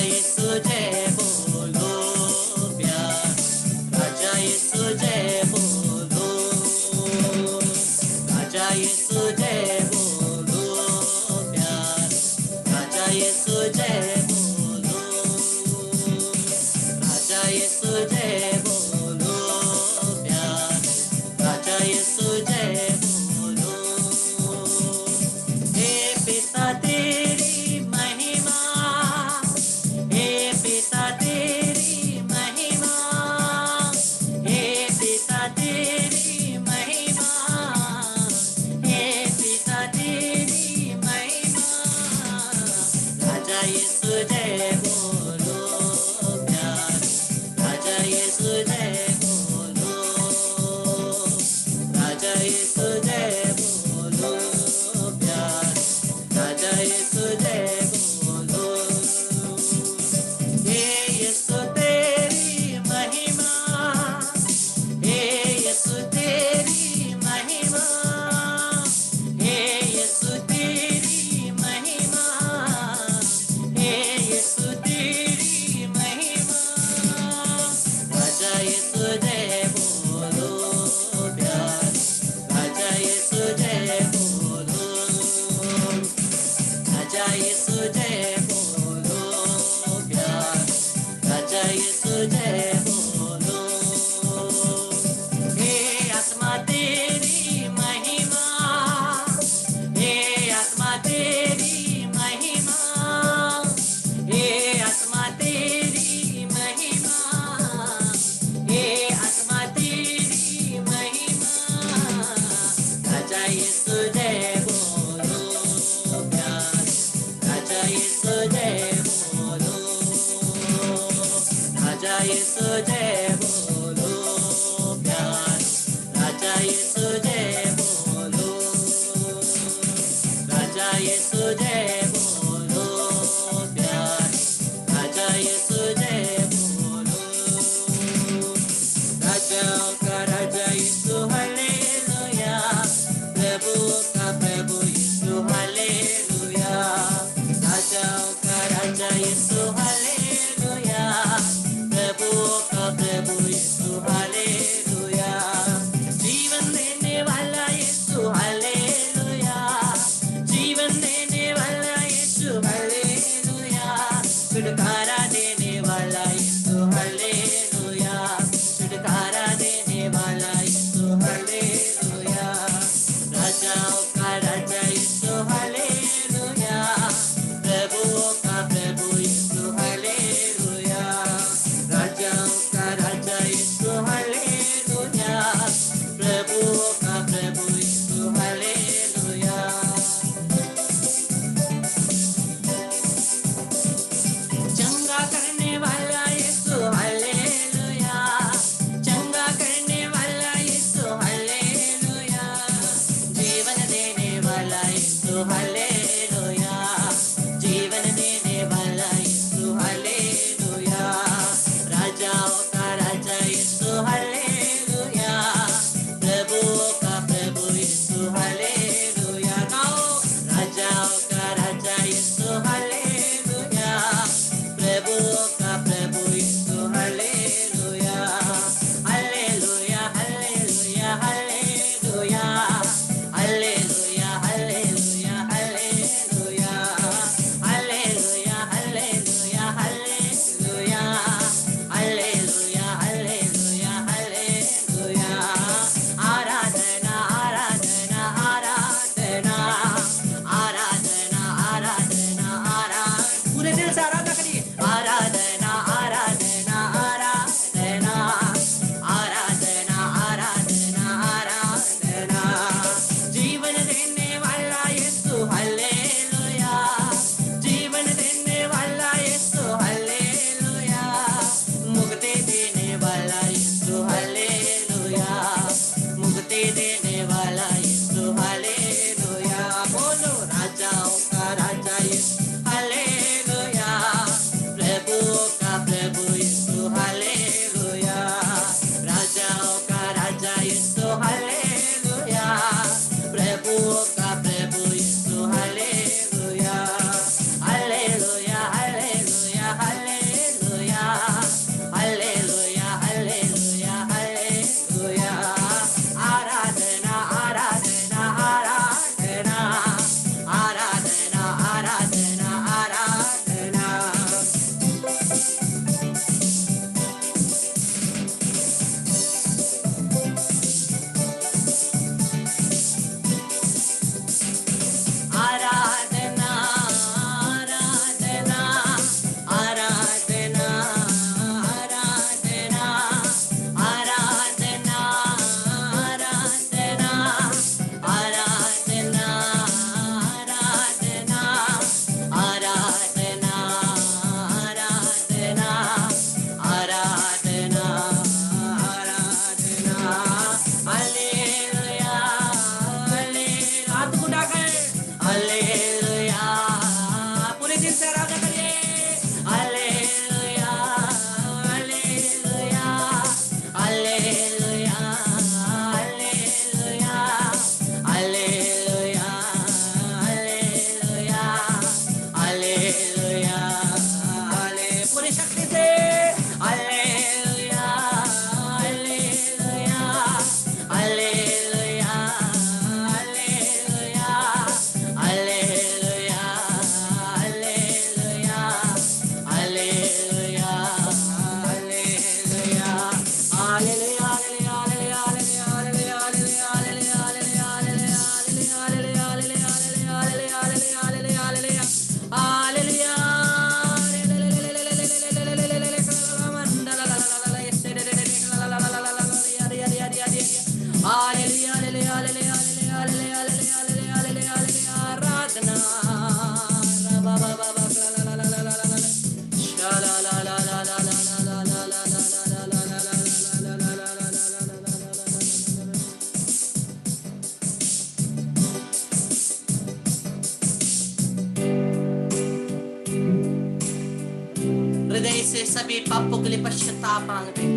यीशु जय बोलो प्यार, राजा यीशु जय बोलो, राजा यीशु जय बोलो प्यार, राजा यीशु जय बोलो, राजा यीशु जय बोलो प्यार, राजा यीशु जय बोलो। हे पिता तेरी महिमा, हे पिता तेरी महिमा, हे पिता तेरी महिमा, हे पिता तेरी महिमा। राजा यीशु जय बोलो प्यार, राजा यीशु जय बोलो, राजा यीशु जय बोलो प्यार, राजा यीशु जय बोलो। हे यीशु तेरी महिमा, हे यीशु तेरी महिमा, हे यीशु तेरी महिमा, हे यीशु तेरी महिमा। राजा यीशु जय बोलो प्यार, राजा यीशु जय बोलो, राजा यीशु जय बोलो प्यार, राजा यीशु जय बोलो। हे आत्मा तेरी महिमा, हे आत्मा तेरी महिमा, हे आत्मा तेरी महिमा, हे आत्मा तेरी महिमा। राजा यीशु जय बोलो प्यार, राजा यीशु जय बोलो, राजा यीशु जय बोलो प्यार, राजा यीशु जय बोलो, राजा यीशु जय बोलो प्यार, राजा यीशु जय बोलो। राजाओं का राजा यीशु हालेलुया, प्रभु का प्रभु यीशु हालेलुया, राजाओं का राजा यीशु हालेलुया, प्रभु का प्रभु यीशु हालेलुया, जीवन देने वाला यीशु हालेलुया, जीवन देने वाला यीशु हालेलुया, छुटकारा देने वाला यीशु हालेलुया, छुटकारा देने वाला यीशु हालेलुया, राजाओं का राजा यीशु हालेलुया, प्रभुओं का प्रभु यीशु हालेलुया, राजाओं का राजा यीशु हालेलुया, प्रभुओं का प्रभु यीशु हालेलुया। चंगा करने वाला यीशु हालेलुया, चंगा करने वाला यीशु हालेलुया, जीवन देने वाला यीशु हालेलुया, जीवन देने वाला यीशु हालेलुया, राजाओं का राजा यीशु हालेलुया, प्रभुओं का प्रभु यीशु हालेलुया। गाओ, राजाओं का राजा यीशु हालेलुया, प्रभुओं का प्रभु Yeshu hallelujah, hallelujah hallelujah hallelujah, hallelujah hallelujah hallelujah. आराधना आराधना आराधना आराधना आराधना आराधना आराधना आराधना आराधना आराधना आराधना आराधना हालेलुया हालेलुया हाथ उठाकर हालेलुया पूरे दिल से आराधना करिए hallelujah hallelujah hallelujah hallelujah hallelujah hallelujah hallelujah हाले पूरी शक्ति से hallelujah hallelujah hallelujah hallelujah hallelujah hallelujah hallelujah hallelujah हृदय से सभी पापों के लिए पश्चाताप मांगते हैं।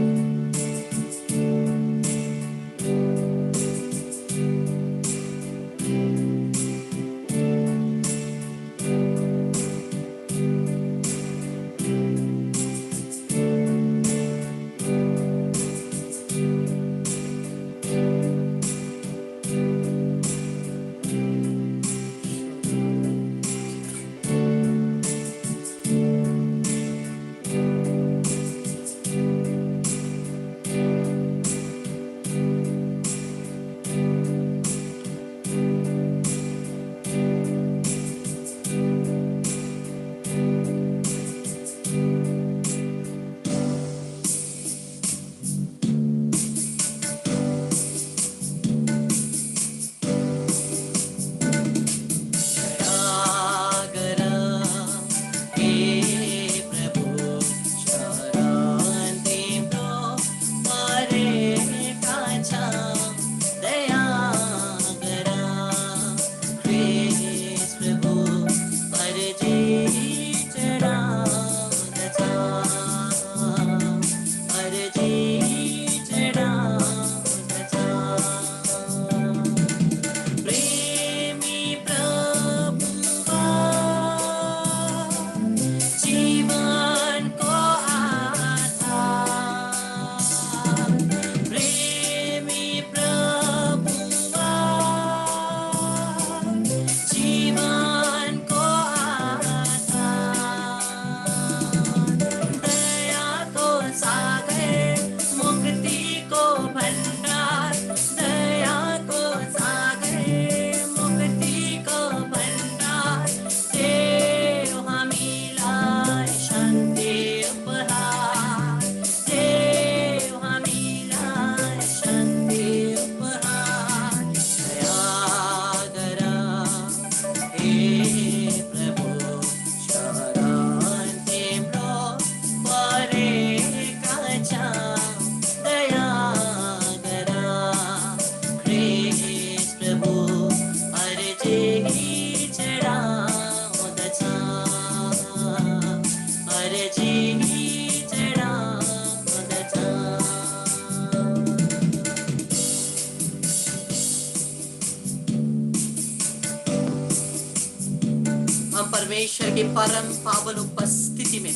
परमेश्वर की परम पावन उपस्थिति में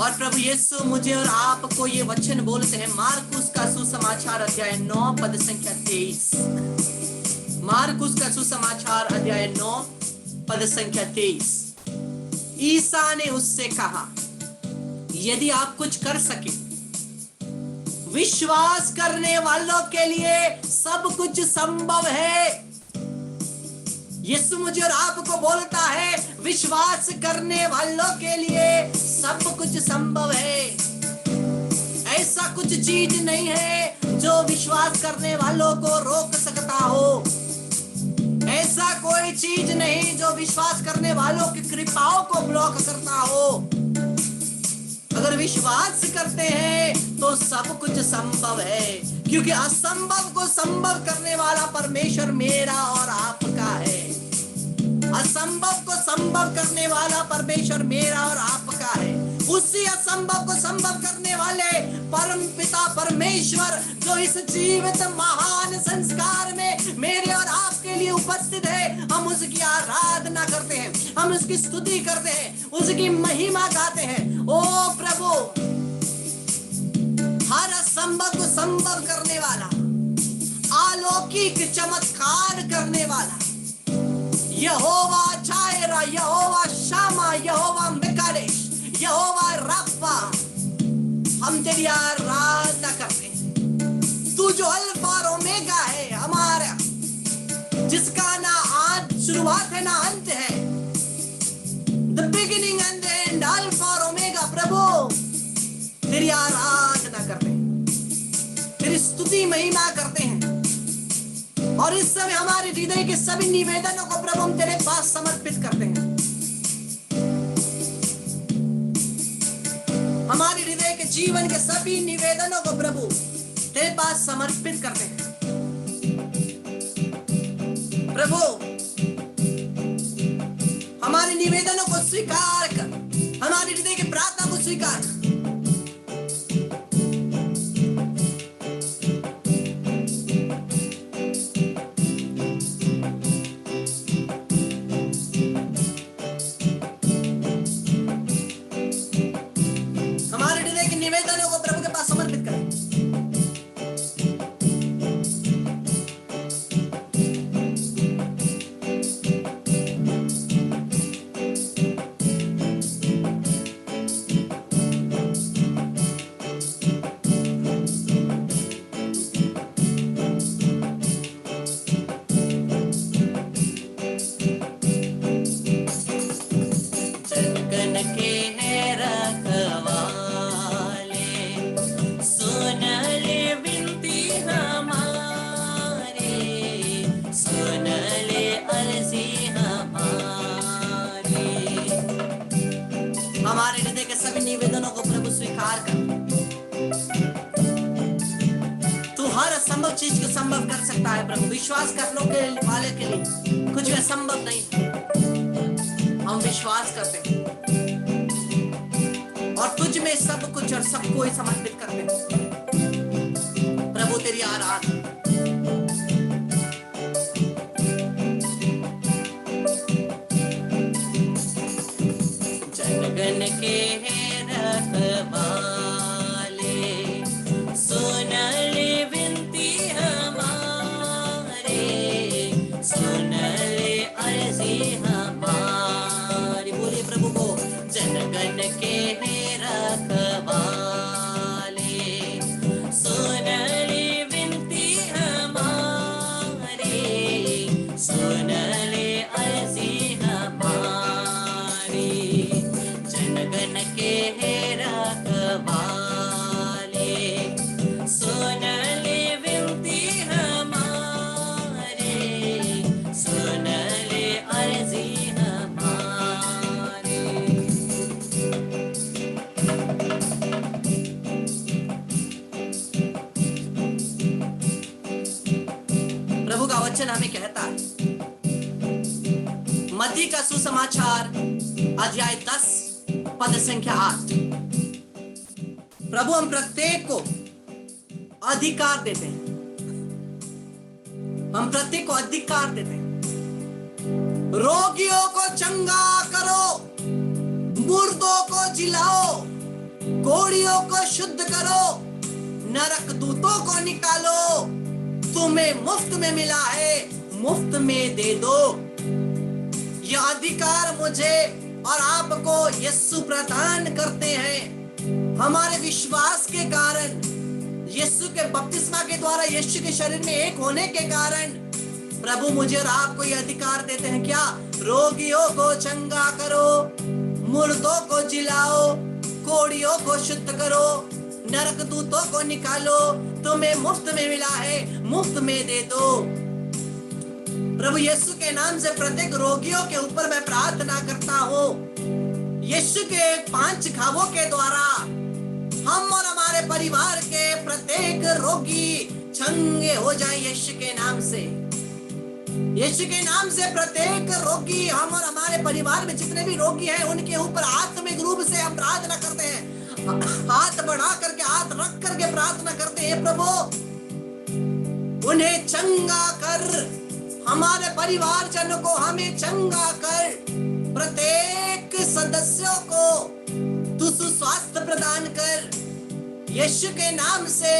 और प्रभु यीशु मुझे और आपको ये वचन बोलते हैं। मार्कुस का सुसमाचार अध्याय 9 पद संख्या 23। मार्कुस का सुसमाचार अध्याय 9 पद संख्या 23। ईसा ने उससे कहा, यदि आप कुछ कर सके, विश्वास करने वालों के लिए सब कुछ संभव है। यीशु मुझे और आपको बोलता है विश्वास करने वालों के लिए सब कुछ संभव है। ऐसा कुछ चीज नहीं है जो विश्वास करने वालों को रोक सकता हो। ऐसा कोई चीज नहीं जो विश्वास करने वालों की कृपाओं को ब्लॉक करता हो। अगर विश्वास करते हैं तो सब कुछ संभव है, क्योंकि असंभव को संभव करने वाला परमेश्वर मेरा और आपका है। असंभव को संभव करने वाला परमेश्वर मेरा और आपका है। उसी असंभव को संभव करने वाले परम पिता परमेश्वर जो इस जीवित महान संस्कार में मेरे और आपके लिए उपस्थित है, हम उसकी आराधना करते हैं, हम उसकी स्तुति करते हैं, उसकी महिमा गाते हैं। ओ प्रभु, हर असंभव को संभव करने वाला, अलौकिक चमत्कार करने वाला यहोवा जायरा, यहोवा शामा, यहोवा मिकादेश, यहोवा रब्बा, हम तेरी आराधना करते हैं। तू जो अल्फा और ओमेगा है हमारा, जिसका ना शुरुआत है ना अंत है, the beginning and the end, alpha और ओमेगा। प्रभु तेरी आराधना करते हैं, तेरी स्तुति महिमा करते हैं। और इस समय हमारे हृदय के सभी निवेदनों को प्रभु हम तेरे पास समर्पित करते हैं। हमारे हृदय के जीवन के सभी निवेदनों को प्रभु तेरे पास समर्पित करते हैं। प्रभु हमारे निवेदनों को स्वीकार कर, हमारे हृदय की प्रार्थना को स्वीकार कर। निवेदनों को प्रभु के पास समर्पित करें। हमारे हृदय के सभी निवेदनों को प्रभु स्वीकार कर। तू हर असंभव चीज को संभव कर सकता है प्रभु। विश्वास करने के वाले के लिए कुछ भी असंभव नहीं है। हम विश्वास करते हैं और तुझ में सब कुछ और सबको समर्पित करते हैं। प्रभु तेरी आराधना। जनगण के रखवाले सुन ले विनती हमारे, सुन ले अर्जी हमारी। बोलिए प्रभु को। जनगण के रखवाले सुन ले विनती हमारे, सुन ले अर्जी हमारी। जनगण के रखवाले सुन ले विनती हमारे, सुन ले अर्जी हमारी। प्रभु का वचन हमें कहता है, मत्ती का सुसमाचार अध्याय 10 पद संख्या 8। प्रभु हम प्रत्येक को अधिकार देते हैं, हम प्रत्येक को अधिकार देते हैं। रोगियों को चंगा करो, मुर्दों को जिलाओ, कोढ़ियों को शुद्ध करो, नरक दूतों को निकालो। तुम्हें मुफ्त में मिला है, मुफ्त में दे दो। यह अधिकार मुझे और आपको यीशु प्रदान करते हैं। हमारे विश्वास के कारण, यीशु के बपतिस्मा के द्वारा यीशु के शरीर में एक होने के कारण प्रभु मुझे और आपको ये अधिकार देते हैं क्या? रोगियों को चंगा करो, मुर्दों को जिलाओ, कोड़ियों को शुद्ध करो, नरक दूतों को निकालो। तुम्हें मुफ्त में मिला है, मुफ्त में दे दो। प्रभु यीशु के नाम से प्रत्येक रोगियों के ऊपर मैं प्रार्थना करता हूँ, यीशु के 5 घावों के द्वारा हम और हमारे परिवार के प्रत्येक रोगी चंगे हो जाए यीशु के नाम से। यीशु के नाम से प्रत्येक रोगी, हम और हमारे परिवार में जितने भी रोगी हैं उनके ऊपर आत्मिक रूप से हम प्रार्थना करते हैं, हाथ बढ़ा करके, हाथ रख करके प्रार्थना करते हैं, प्रभु उन्हें चंगा कर, हमारे परिवार जनों को हमें चंगा कर, प्रत्येक सदस्यों को तू सुस्वास्थ्य प्रदान कर यीशु के नाम से।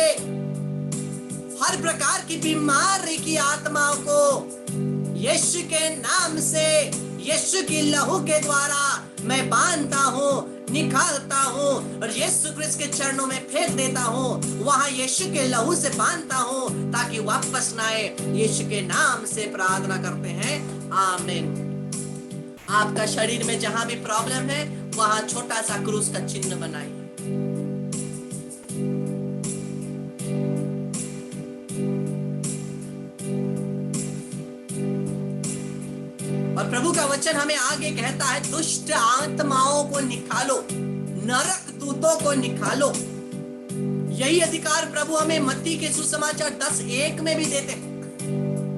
हर प्रकार की बीमारी की आत्माओं को यीशु के नाम से, यीशु की लहू के द्वारा मैं बांधता हूँ, निकालता हूँ और यीशु क्रिस्त के चरणों में फेंक देता हूँ। वहां यीशु के लहू से बांधता हूँ ताकि वापस ना आए। यीशु के नाम से प्रार्थना करते हैं, आमीन। आपका शरीर में जहां भी प्रॉब्लम है वहां छोटा सा क्रूस का चिन्ह बनाइए। और प्रभु का वचन हमें आगे कहता है, दुष्ट आत्माओं को निकालो, नरक दूतों को निकालो। यही अधिकार प्रभु हमें मत्ती के सुसमाचार 10:1 में भी देते हैं।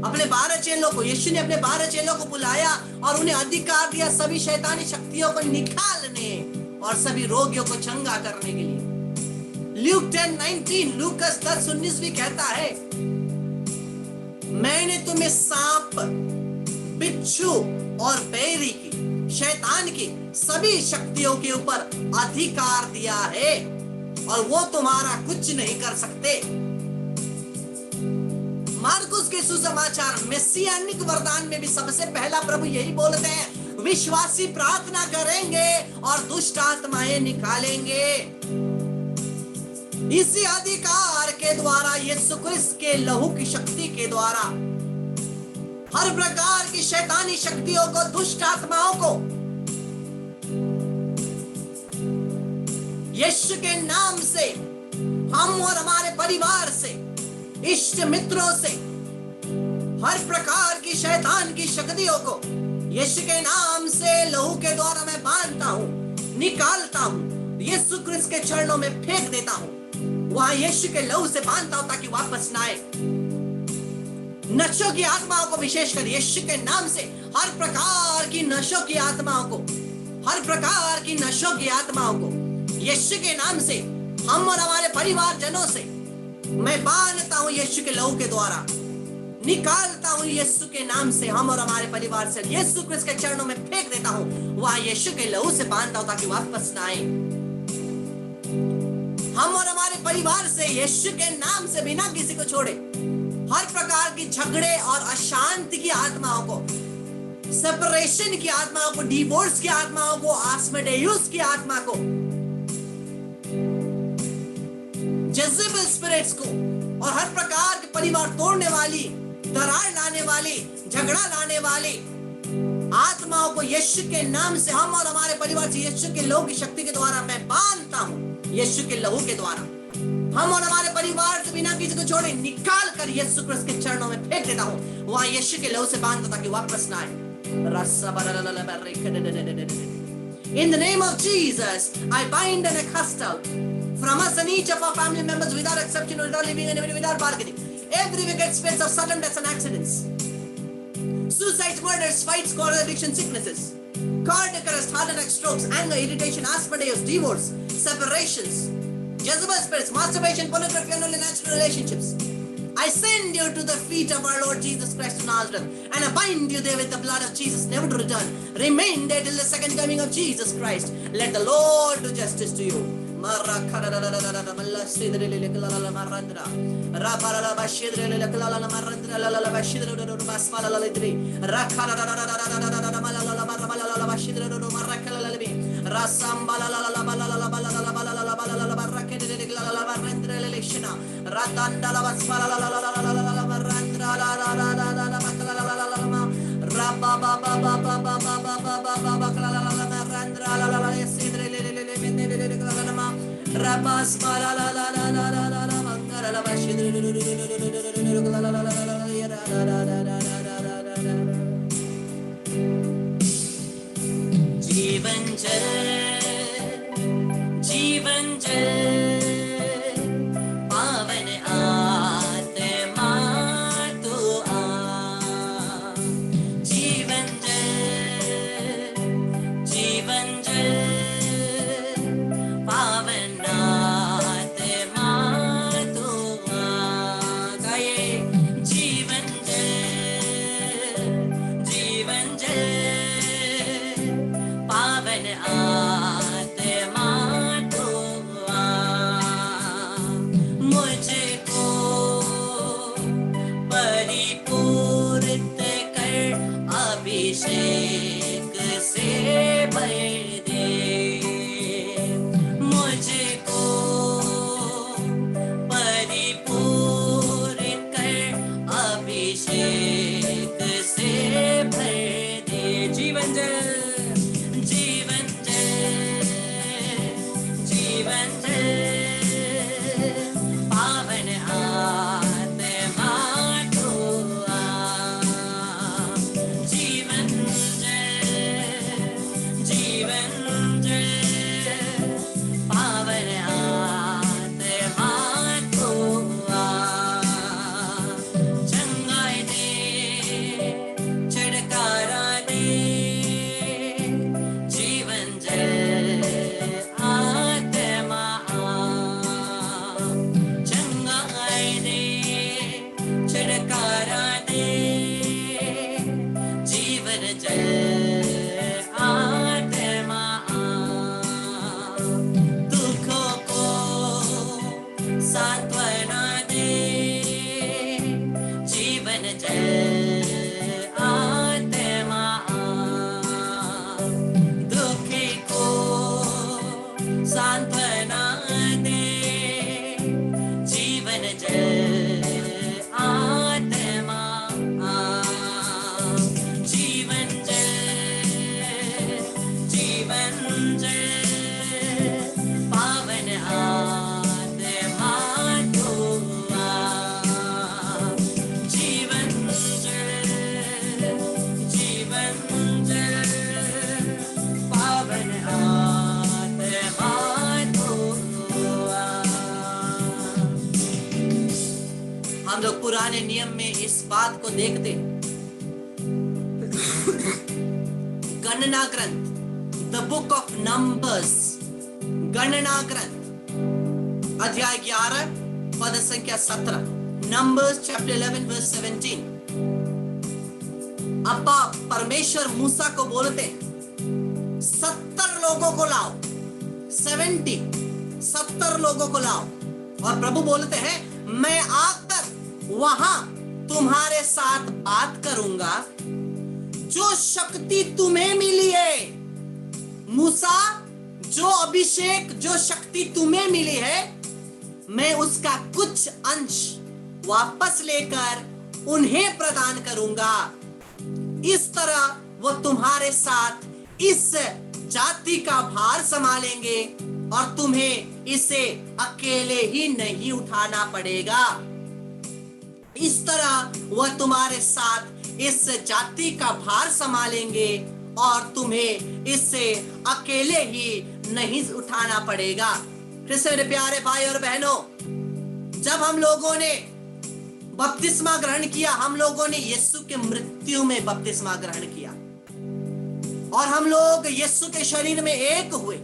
अपने 12 चेलों को, यीशु ने अपने 12 चेलों को बुलाया और उन्हें अधिकार दिया सभी शैतानी शक्तियों को निकालने और सभी रोगियों को चंगा करने के लिए। ल्यूक 10:19, लूकस 10:19 भी कहता है, मैंने तुम्हें सांप, बिच्छू और बैरी की, शैतान की सभी शक्तियों के ऊपर अधिकार दिया है और वो तुम्हारा कुछ नहीं कर सकते। मार्कुस के सुसमाचार मेसियानिक वरदान में भी सबसे पहला प्रभु यही बोलते हैं, विश्वासी प्रार्थना करेंगे और दुष्ट आत्माएं निकालेंगे। इसी अधिकार के द्वारा, यीशु क्रिस्त के लहू की शक्ति के द्वारा हर प्रकार की शैतानी शक्तियों को, दुष्ट आत्माओं को यीशु के नाम से, हम और हमारे परिवार से, इष्ट मित्रों से, हर प्रकार की शैतान की शक्तियों को यीशु के नाम से लहू के द्वारा मैं बांधता हूं, निकालता हूं, यीशु क्रिस्त के चरणों में फेंक देता हूं। वहां यीशु के लहू से बांधता हूं ताकि वापस ना आए। नशों की आत्माओं को विशेषकर यीशु के नाम से, हर प्रकार की नशों की आत्माओं को, हर प्रकार की नशों की आत्माओं को यीशु के नाम से, हम और हमारे परिवार जनों से मैं बांधता हूं यीशु के लहू के द्वारा, निकालता हूं यीशु के नाम से, हम और हमारे परिवार से यीशु क्रिस्त के चरणों में फेंक देता हूं। वहां यीशु के लहू से बांधता हूं ताकि वापस ना आए। हम और हमारे परिवार से यीशु के नाम से बिना किसी को छोड़े हर प्रकार की झगड़े और अशांति की आत्माओं को, सेपरेशन की आत्माओं को, डिवोर्स की आत्माओं को, आस्मोडेयुस की आत्मा को, जेजेबेल स्पिरिट्स को और हर प्रकार के परिवार तोड़ने वाली, दरार लाने वाली, झगड़ा लाने वाली आत्माओं को यीशु के नाम से, हम और हमारे परिवार से यीशु के लहू की शक्ति के द्वारा मैं बांधता हूं। यीशु के लहू के द्वारा हम और हमारे परिवार से बिना किसी को छोड़े निकाल कर यीशु क्रिस्त के चरणों में फेंक देता हूं। वहां यीशु के लहू से बांधता ताकि वापस ना आए। In the name of Jesus, I bind and I cast out from us and each of our family members without exception, without leaving anybody, without bargaining, every wicked spirits of sudden deaths and accidents, suicides, murders, fights, quarrels, addiction, sicknesses, cardiac arrest, heart attack, strokes, anger, irritation, asperdeus, divorce, separations, Jezebel spirits, masturbation, pornography, and only natural relationships. I send you to the feet of our Lord Jesus Christ of Nazareth, and I bind you there with the blood of Jesus, never to return. Remain there till the second coming of Jesus Christ. Let the Lord do justice to you. जीवन जल, जीवन जल, पावन आत्मा तू आ। जीवन जल, जीवन जल, पावन आत्मा तू आ। गाइए, जीवन जल, जीवन जल, पावन आत्मा तू आ। मुझको परिपूरित कर, अभिषेक से भर दे। मुझको परिपूरित कर, अभिषेक से भर दे। जीवन जल, जीवन जल, जीवन जल, पावन आत्मा तू आ। जीवन जल, जीवन जल, पावन आत्मा तू आ। चंगाई दे, छुटकारा दे, जीवन जल आत्मा आ। चंगाई दे, छुटकारा दे, जीवन जल आत्मा आ। दुखों को सांत्वना दे, जीवन जल आत्मा आ। दुखी को सांत्वना दे, जीवन जल आत्मा आ। जीवन जल, जीवन जल, पावन आत्मा तू आ। जीवन जल, जीवन जल, पावन आत्मा तू आ। हम लोग पुराने नियम में इस बात को देखते हैं। गणना ग्रंथ, द बुक ऑफ नंबर्स, गणना ग्रंथ अध्याय 11 पद संख्या 17, नंबर्स चैप्टर 11 वर्स 17। अब्बा परमेश्वर मूसा को बोलते हैं 70 लोगों को लाओ, 70 लोगों को लाओ। और प्रभु बोलते हैं मैं आकर वहां तुम्हारे साथ बात करूंगा। जो शक्ति तुम्हें मिली है मूसा, जो अभिषेक, जो शक्ति तुम्हें मिली है, मैं उसका कुछ अंश वापस लेकर उन्हें प्रदान करूंगा। इस तरह वो तुम्हारे साथ इस जाति का भार संभालेंगे और तुम्हें इसे अकेले ही नहीं उठाना पड़ेगा। इस तरह वह तुम्हारे साथ इस जाति का भार संभालेंगे और तुम्हें इससे अकेले ही नहीं उठाना पड़ेगा। फिर से मेरे प्यारे भाई और बहनों, जब हम लोगों ने बपतिस्मा ग्रहण किया, हम लोगों ने यीशु के मृत्यु में बपतिस्मा ग्रहण किया और हम लोग यीशु के शरीर में एक हुए।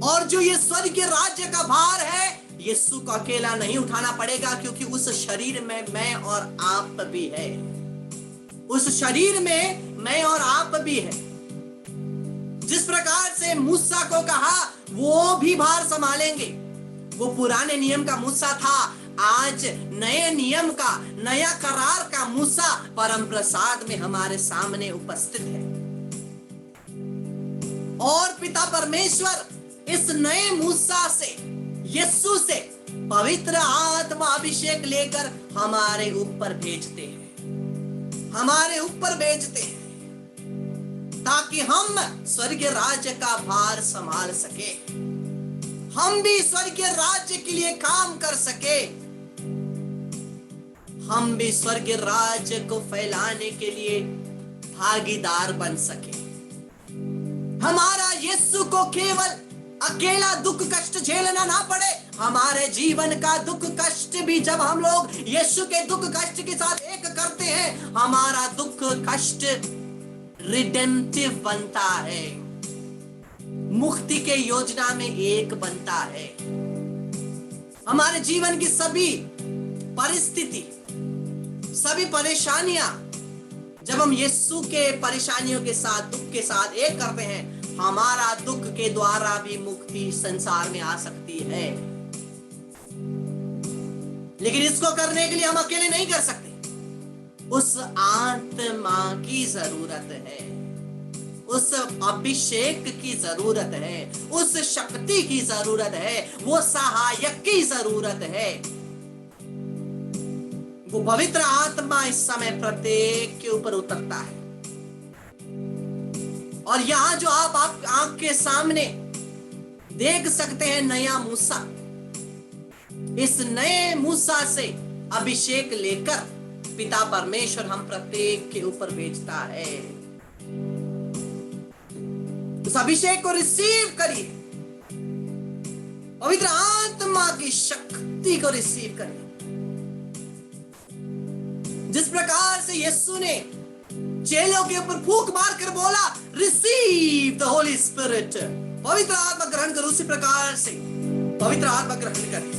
और जो ये स्वर्ग के राज्य का भार है, यीशु को अकेला नहीं उठाना पड़ेगा, क्योंकि उस शरीर में मैं और आप भी है। उस शरीर में मैं और आप भी है। जिस प्रकार से मूसा को कहा वो भी भार संभालेंगे, वो पुराने नियम का मूसा था, आज नए नियम का, नया करार का मूसा परम प्रसाद में हमारे सामने उपस्थित है। और पिता परमेश्वर इस नए मूसा से, यीशु से पवित्र आत्मा अभिषेक लेकर हमारे ऊपर भेजते हैं, हमारे ऊपर भेजते हैं, ताकि हम स्वर्गीय राज्य का भार संभाल सके, हम भी स्वर्गीय राज्य के लिए काम कर सके, हम भी स्वर्गीय राज्य को फैलाने के लिए भागीदार बन सके। हमारा यीशु को केवल अकेला दुख कष्ट झेलना ना पड़े, हमारे जीवन का दुख कष्ट भी जब हम लोग यीशु के दुख कष्ट के साथ एक करते हैं, हमारा दुख कष्ट रिडेम्पटिव बनता है, मुक्ति के योजना में एक बनता है। हमारे जीवन की सभी परिस्थिति, सभी परेशानियां जब हम यीशु के परेशानियों के साथ, दुख के साथ एक करते हैं, हमारा दुख के द्वारा भी मुक्ति संसार में आ सकती है। लेकिन इसको करने के लिए हम अकेले नहीं कर सकते, उस आत्मा की जरूरत है, उस अभिषेक की जरूरत है, उस शक्ति की जरूरत है, वो सहायक की जरूरत है। वो पवित्र आत्मा इस समय प्रत्येक के ऊपर उतरता है। और यहां जो आप आंख के सामने देख सकते हैं नया मूसा, इस नए मूसा से अभिषेक लेकर पिता परमेश्वर हम प्रत्येक के ऊपर भेजता है। उस अभिषेक को रिसीव करिए, पवित्र आत्मा की शक्ति को रिसीव करिए। जिस प्रकार से यीशु ने चेलों के ऊपर फूंक मारकर बोला, रिसीव द होली स्पिरिट, पवित्र आत्मा ग्रहण करो, उसी प्रकार से पवित्र आत्मा ग्रहण करें।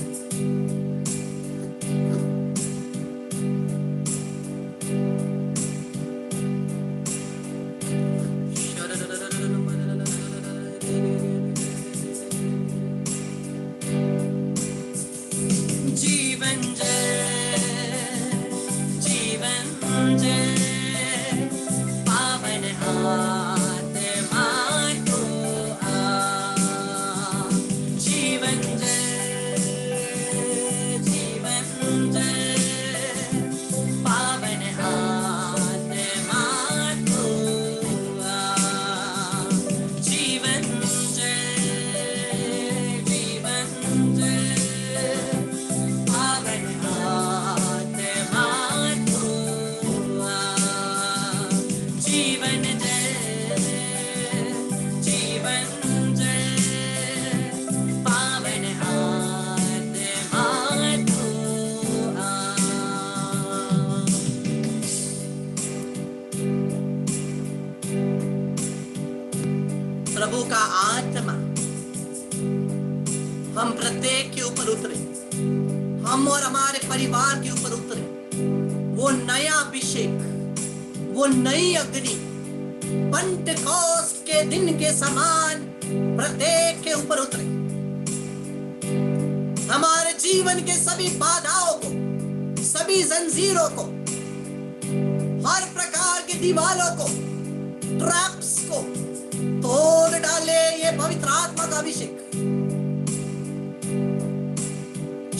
प्रभु का आत्मा हम प्रत्येक के ऊपर उतरे, हम और हमारे परिवार के ऊपर उतरे। वो नया अभिषेक, वो नई अग्नि पेंटेकोस्ट के दिन के समान प्रत्येक के ऊपर उतरे। हमारे जीवन के सभी बाधाओं को, सभी जंजीरों को, हर प्रकार की दीवारों को, ट्रैप्स को तोड़ डाले ये पवित्र आत्मा का अभिषेक।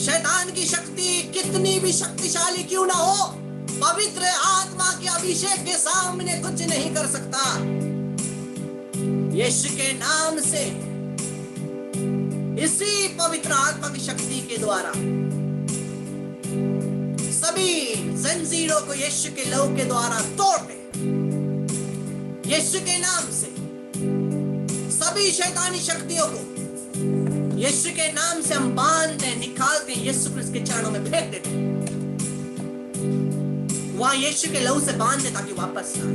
शैतान की शक्ति कितनी भी शक्तिशाली क्यों ना हो, पवित्र आत्मा के अभिषेक के सामने कुछ नहीं कर सकता। यीशु के नाम से, इसी पवित्र आत्मा की शक्ति के द्वारा सभी जंजीरों को यीशु के लहू के द्वारा तोड़ते, यीशु के नाम से सभी शैतानी शक्तियों को यीशु के नाम से हम बांधते, निकालते, यीशु क्रिस्त के चरणों में फेंक देते, वहां यीशु के लहू से बांधते ताकि वापस ना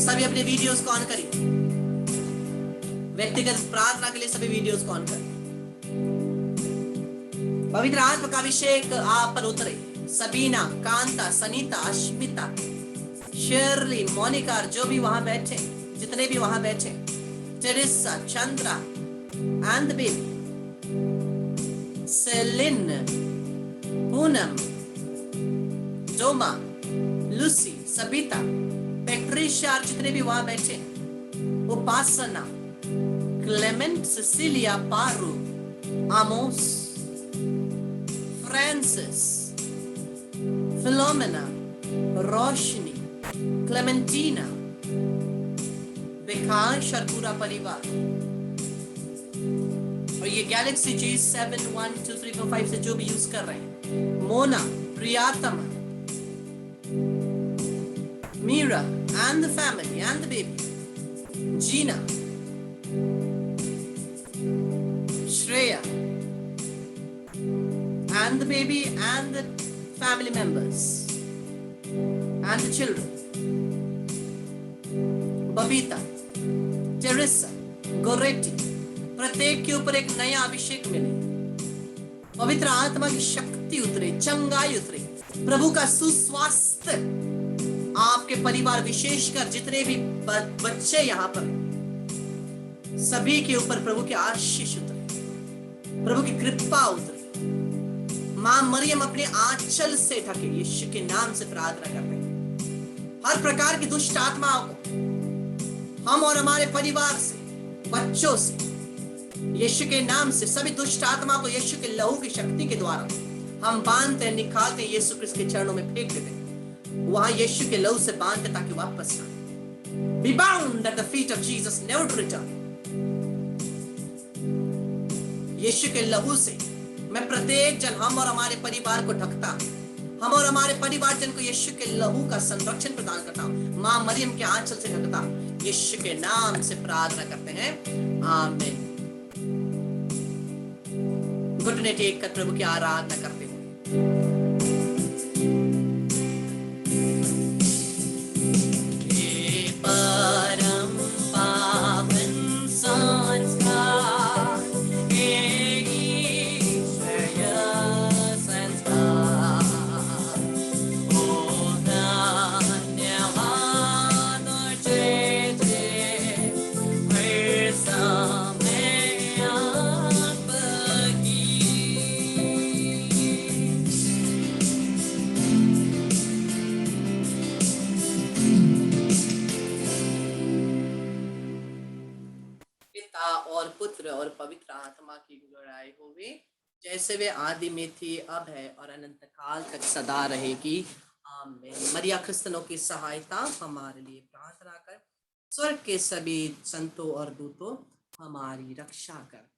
सभी अपने वीडियोस को ऑन करिए, व्यक्तिगत प्रार्थना के लिए सभी वीडियोस को ऑन करें। पवित्र आत्मा का अभिषेक आप पर उतरे। सबीना, कांता, सनीता, अश्मिता, शेरली, मोनिका, जो भी वहां बैठे, जितने भी वहां बैठे, टेरेसा, चंद्रा, आंदबिल, Celine, Poonam, Joma, Lucy, Sabita, Patricia, जितने भी वहां बैठे, Upasana, Clement, Cecilia, Paru, Amos, Francis, Philomena, Roshni, Clementina, Vikas और पूरा परिवार। और ये गैलेक्सी G7 1 2 3 4 5 से जो भी यूज कर रहे हैं, Mona, प्रियातमा, Meera and the family and the baby, Gina, Shreya and the baby and the family members and the children, Babita, Teresa, Goretti, प्रत्येक के ऊपर एक नया अभिषेक मिले, पवित्र आत्मा की शक्ति उतरे, चंगाई उतरे, प्रभु का सुस्वास्थ्य आपके परिवार, विशेषकर जितने भी बच्चे यहाँ पर हैं, सभी के ऊपर प्रभु की आशीष उतरे, प्रभु की कृपा उतरे। मां मरियम अपने आंचल से ढके, यीशु के नाम से प्रार्थना करते हैं। हर प्रकार की दुष्ट आत्माओं को हम और हमारे परिवार से, बच्चों से, यीशु के नाम से सभी दुष्ट आत्मा को यीशु के लहू की शक्ति के द्वारा हम बांधते हैं, निकालते हैं, यीशु क्रिस्त के चरणों में फेंक देते हैं, वहां यीशु के लहू से बांधते ताकि वापस आए। Be bound at the feet of Jesus, never to return। यीशु के लहू से मैं प्रत्येक जन, हम और हमारे परिवार को ढकता, हम और हमारे परिवार जन को यीशु के लहू का संरक्षण प्रदान करता हूं, मां मरियम के आंचल से ढकता, यीशु के नाम से प्रार्थना करते हैं, आमीन। घुटने टेक कर प्रभु की आराधना करते हुए परम पावन संस्कार, ईश्वरीय संस्कार, ओ धन्यवाद और जय जय हर समय आपकी। पिता और पुत्र और पवित्र आत्मा की गुणगान होवे, जैसे वे आदि में थी, अब है और अनंत काल तक सदा रहेगी, आमीन। मरिया क्रिस्तनों की सहायता हमारे लिए प्रार्थना कर, स्वर्ग के सभी संतों और दूतों हमारी रक्षा कर।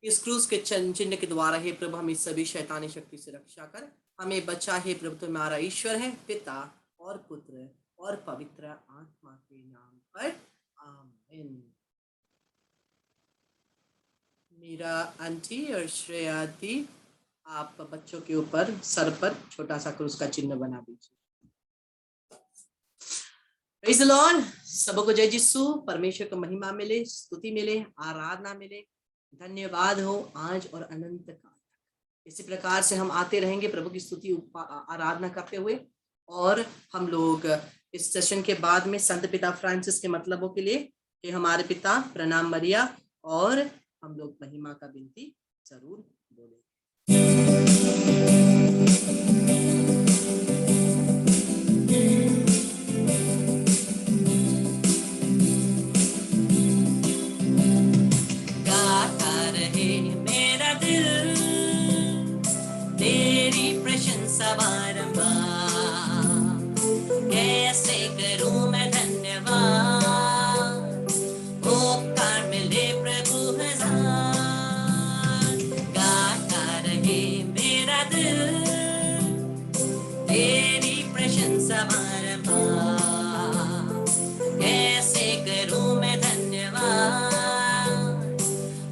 इस क्रूस के चिन्ह के द्वारा हे प्रभु हमें सभी शैतानी शक्ति से रक्षा कर, हमें बचा हे प्रभु, तो हमारा ईश्वर है, पिता और पुत्र और पवित्र आत्मा के नाम पर, आमीन। मीरा आंटी और श्रेया दी, आप बच्चों के ऊपर सर पर छोटा सा क्रूस का चिन्ह बना दीजिए। Praise the Lord. सबको जय यीशु। परमेश्वर को महिमा मिले, स्तुति मिले, आराधना मिले, धन्यवाद हो आज और अनंत काल तक। इसी प्रकार से हम आते रहेंगे प्रभु की स्तुति आराधना करते हुए, और हम लोग इस सेशन के बाद में संत पिता फ्रांसिस के मतलबों के लिए कि हमारे पिता प्रणाम मरिया, और हम लोग महिमा का विनती जरूर बोलें। गाता रहे मेरा दिल तेरी प्रशंसा बारंबार, कैसे करूं मैं धन्यवाद, उपकार मिले प्रभु हजार। गाता रहे मेरा दिल तेरी प्रशंसा बारंबार, कैसे करूं मैं धन्यवाद,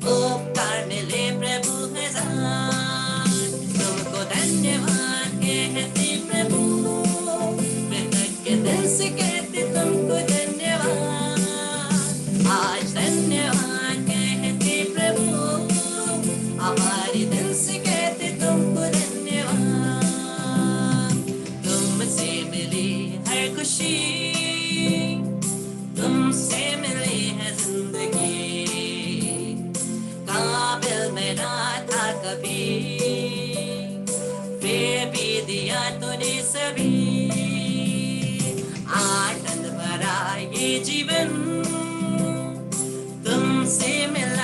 उपकार मिले प्रभु हजार। तुमको धन्यवाद कहते प्रभु, कृतज्ञ दिल से कहते तुमको धन्यवाद। आज धन्यवाद कहते प्रभु, हमारे दिल से कहते तुमको धन्यवाद। तुमसे मिली हर खुशी, तुमसे मिली है जिंदगी, काबिल मैं ना था कभी, फिर भी दिया तूने सभी। आनंद भरा ये जीवन तुमसे मिला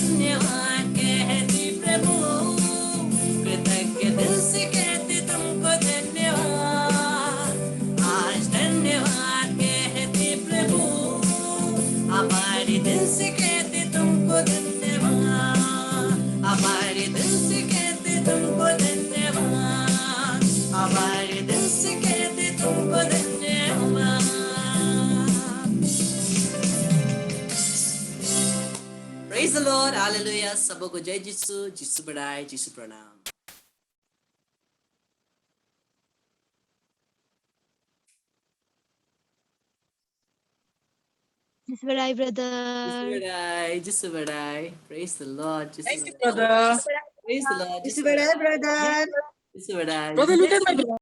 धन्यवाद कहती प्रभु, कृतज्ञ दिल से कहते तुमको धन्यवाद। आज धन्यवाद कहते प्रभु, हमारे दिल से कहते तुमको धन्यवाद, हमारे दिल से कहते तुमको धन्यवाद, हमारे दिल से कहते तुमको धन्यवाद। Praise the Lord, Hallelujah। सबको जय यीशु, यीशु बढ़ाए, यीशु प्रणाम। Jesus बढ़ाई यीशु brother. बढ़ाए, यीशु बढ़ाए। Praise the Lord, Yeshu Thank you, बढ़ाए। brother. Praise the Lord, This Yeshu is बढ़ाए, brother. यीशु बढ़ाए। Brother, look at my